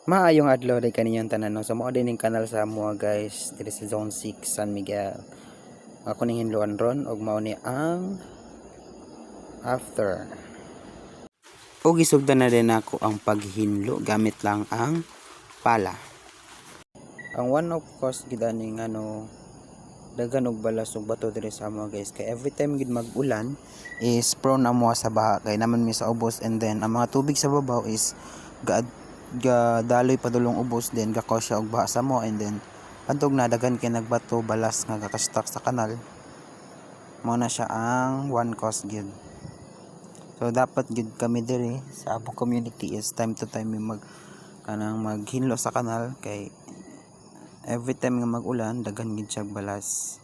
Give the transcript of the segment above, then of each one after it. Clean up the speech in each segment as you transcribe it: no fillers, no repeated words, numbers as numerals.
Maayong adlaw day kaninyong tanan no. So mao din ning kanal sa mua guys diri sa Zone 6 San Miguel. Ako ning hinluan ron og mao ni ang after. Og isugdan na din ako ang paghinlo gamit lang ang pala. Ang one of course gid aning daghan og balas ug bato diri sa amo guys kay every time gid mag-ulan is prone amo sa baha kay naman mi sa ubos, and then ang mga tubig sa babaw is daloy padulong ubos, then gakaw siya og baha sa mo, and then pantog na daghan kay nagbato balas nga gaka-stuck sa kanal. Mao na siya ang one cause gid. So dapat gid kami diri sa abong community is time to time maghinlo sa kanal kay every time nga mag-ulan daghan gid siya balas.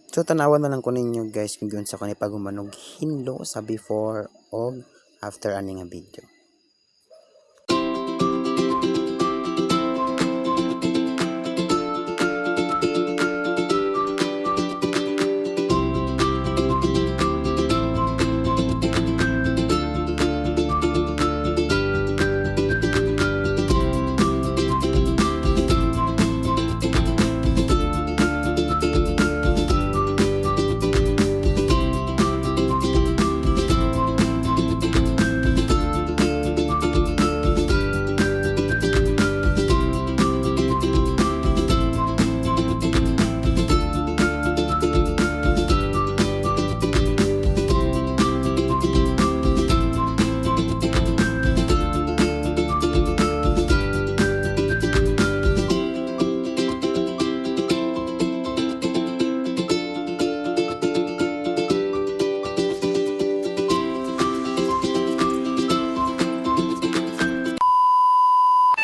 So tanawan na lang ko ninyo guys kung gyud sa kanay paghumanog hinlo sa before og after ani nga video.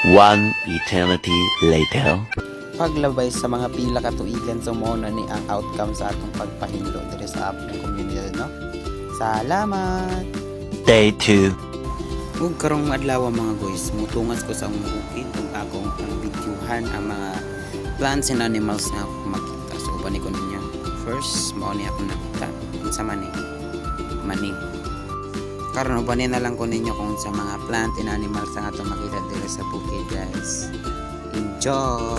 One eternity later. Paglabay sa mga pila ka tuigan so mo na ni ang outcome sa atong pagpahinlo diri sa apong community no. Salamat. Day 2. Ug karong adlaw mga guys, mutungas ko sa akong bukid ug akong videohan ang mga plants and animals nga ako makita. So uban ko ninyo. First, mao ni ako nakita sa mani. Karon ubanin na lang ko ninyo kung sa mga plant and animals ang atong makita diri sa bukid guys. Enjoy!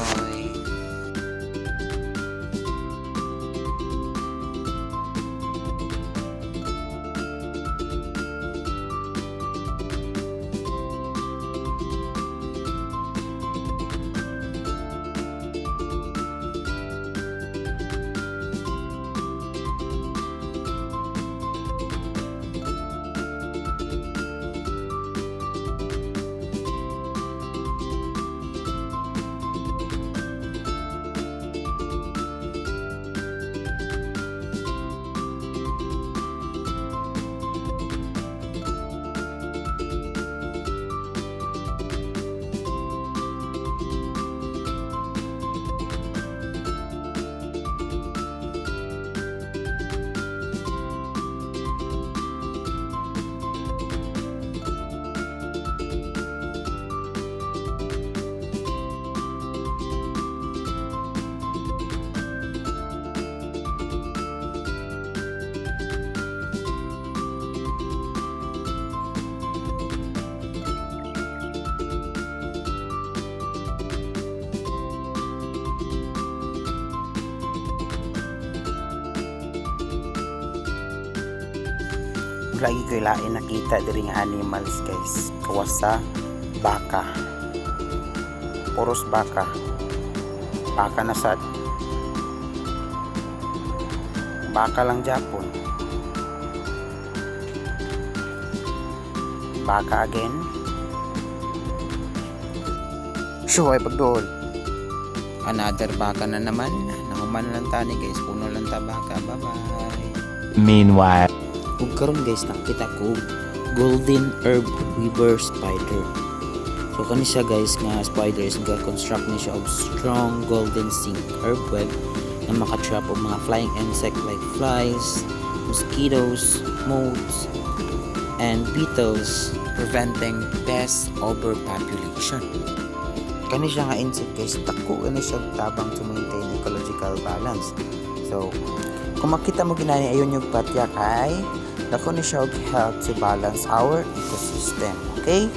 Lagi ko ilain nakita diri nga animals guys, kawas sa baka, puros baka na sad, baka lang Japon, baka again, so ay pagdool another baka na naman, nanguman lang tani guys, puno lang ta baka. Bye bye. Meanwhile, ug karon guys nakita ko golden herb weaver spider. So kani siya guys nga spiders nga construct ni siya og strong golden zinc herb web na makatrap og mga flying insect like flies, mosquitoes, moths, and beetles, preventing pest overpopulation. Kani siya nga insect guys, dako kani siya tabang to maintain ecological balance. So kung makita mo ginani ayon yung patya kay dako ni siya og help to balance our ecosystem. Okay?